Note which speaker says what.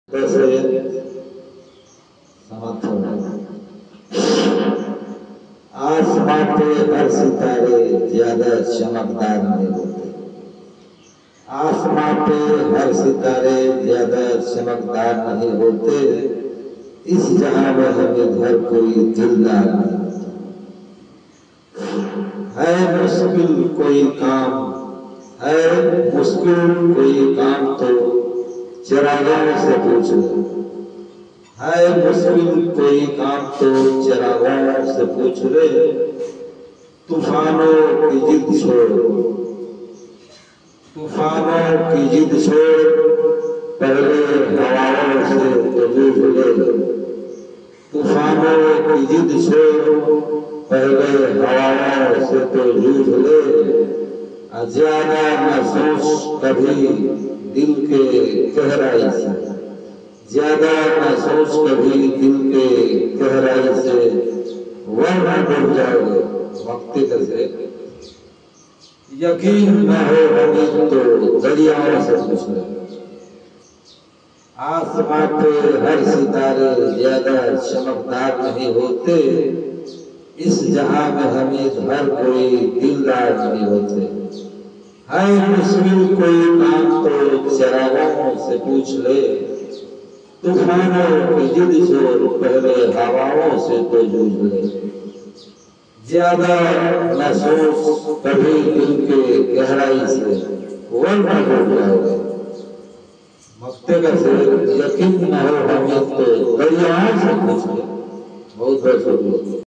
Speaker 1: से समाप्त होना। आसमान पे हर सितारे ज्यादा चमकदार नहीं होते। आसमान पे हर सितारे ज्यादा चमकदार नहीं होते। इस जहां में हमें घर कोई दिलदार नहीं होता। है मुश्किल कोई काम, है मुश्किल कोई काम तो चिरागों से पूछ लो। है मुश्किल कोई काम तो चिरागों से पूछ ले। तूफानों की जिद छोड़, तूफानों की जिद छोड़, पहले हवाओं से तो जूझ ले। तूफानों की जिद छोड़, पहले हवाओं से तो जूझ ले। ज्यादा न सोच कभी दिल के गहराई से, ज्यादा न सोच कभी दिल के गहराई से, वरना डूब जाओगे वक्त से। यकीन न हो हमें तो दरियाओं से पूछ लो। आसमान पे हर सितारे ज्यादा चमकदार नहीं होते। इस जहां में हमें हर कोई दिलदार नहीं होते। है मुश्किल कोई काम तो चिरागों से पूछ ले। तूफानों की जिद छोड़, पहले हवाओं से तो जूझ ले। ज्यादा न सोच कभी दिल के गहराई से, वरना डूब जाओगे मक्तेगा से। यकीन न हो हमें तो दरियाओं से पूछ ले। बहुत बहुत शुक्रिया।